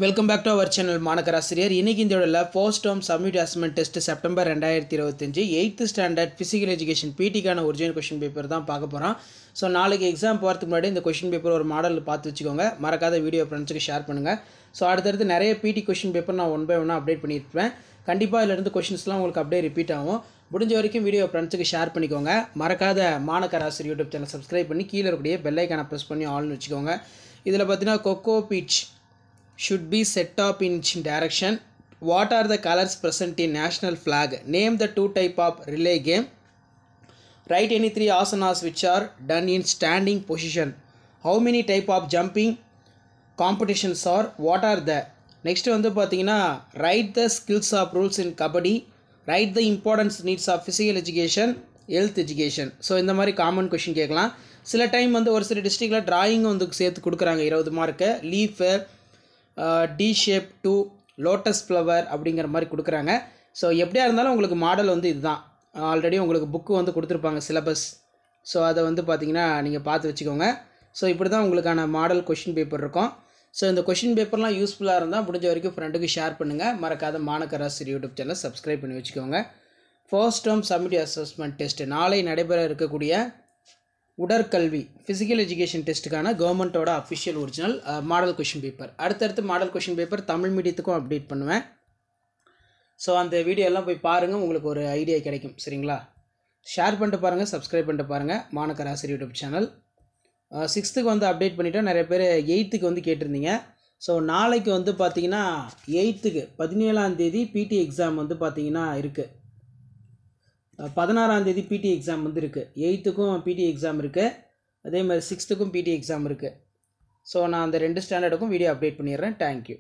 Welcome back to our channel மாணக்கர் ஆசிரியர். இன்றைக்கி இந்த வீடியோவில் first term summative assessment test September 2025 8th standard physical education பிடிக்கான ஒரிஜினல் கொஷின் பேப்பர் தான் பார்க்க போகிறோம். ஸோ நாளைக்கு எக்ஸாம் போகிறதுக்கு முன்னாடி இந்த கொஷின் பேப்பர் ஒரு மாடல் பார்த்து வச்சுக்கோங்க. மறக்காத வீடியோ ஃப்ரெண்ட்ஸுக்கு ஷேர் பண்ணுங்கள். ஸோ அடுத்தடுத்து நிறைய பிடி கொஷின் பேப்பர் நான் ஒன் பை ஒன்னாக அப்டேட் பண்ணியிருப்பேன். கண்டிப்பாக இதிலிருந்து கொஷின்ஸ்லாம் உங்களுக்கு அப்படியே ரிப்பீட் ஆகும். முடிஞ்ச வரைக்கும் வீடியோ ஃப்ரெண்ட்ஸுக்கு ஷேர் பண்ணிக்கோங்க. மறக்காத மாணக்கர் ஆசிரியர் யூடியூப் சேனல் சப்ஸ்கிரைப் பண்ணி கீழே இருக்கக்கூடிய பெல் ஐக்கானை ப்ரெஸ் பண்ணி ஆல்னு வச்சுக்கோங்க. இதில் பார்த்தீங்கன்னா கொக்கோ பீச் should be set up in each direction. What are the colors present in national flag? Name the two type of relay game. Write any three asanas which are done in standing position. How many type of jumping competitions are? What are the next வந்து பார்த்தீங்கன்னா write the skills of rules in kabaddi. Write the importance needs of physical education, health education. So இந்த மாதிரி common question கேட்கலாம். சில time வந்து ஒரு சில டிஸ்ட்ரிக்டில் டிராயிங் வந்து சேர்த்து கொடுக்குறாங்க 20 mark. Leaf T shape 2 lotus flower அப்படிங்கிற மாதிரி கொடுக்குறாங்க. ஸோ எப்படியா இருந்தாலும் உங்களுக்கு மாடல் வந்து இதுதான். ஆல்ரெடி உங்களுக்கு புக்கு வந்து கொடுத்துருப்பாங்க சிலபஸ். ஸோ அதை வந்து பார்த்திங்கன்னா நீங்கள் பார்த்து வச்சுக்கோங்க. ஸோ இப்படி தான் உங்களுக்கான மாடல் கொஷின் பேப்பர் இருக்கும். ஸோ இந்த கொஷின் பேப்பர்லாம் யூஸ்ஃபுல்லாக இருந்தால் முடிஞ்ச வரைக்கும் ஃப்ரெண்டுக்கு ஷேர் பண்ணுங்கள். மறக்காத மாணக்கர் ஆசிரியர் யூடியூப் சேனல் சப்ஸ்கிரைப் பண்ணி வச்சுக்கோங்க. First term summative assessment test நாளை நடைபெற இருக்கக்கூடிய உடற்கல்வி ஃபிசிக்கல் எஜுகேஷன் டெஸ்ட்டுக்கான கவர்மெண்ட்டோட official original model question paper. அடுத்தடுத்து மாடல் கொஷின் பேப்பர் தமிழ் மீடியத்துக்கும் அப்டேட் பண்ணுவேன். ஸோ அந்த வீடியோ எல்லாம் போய் பாருங்கள், உங்களுக்கு ஒரு ஐடியா கிடைக்கும். சரிங்களா? ஷேர் பண்ணிட்டு பாருங்கள், சப்ஸ்கிரைப் பண்ணிட்டு பாருங்கள் மாணக்கர் ஆசிரியர் யூடியூப் சேனல். 6th வந்து அப்டேட் பண்ணிவிட்டோம். நிறைய பேர் 8th வந்து கேட்டிருந்தீங்க. ஸோ நாளைக்கு வந்து பார்த்திங்கன்னா 8th 17ஆம் தேதி பிடி எக்ஸாம் வந்து பார்த்திங்கன்னா இருக்குது. 16ஆம் தேதி பிடி எக்ஸாம் வந்து இருக்குது. 8th பிடி எக்ஸாம் இருக்குது. அதே மாதிரி 6th பிடி எக்ஸாம் இருக்குது. ஸோ நான் அந்த 2 ஸ்டாண்டர்டுக்கும் வீடியோ அப்டேட் பண்ணிடுறேன். தேங்க்யூ.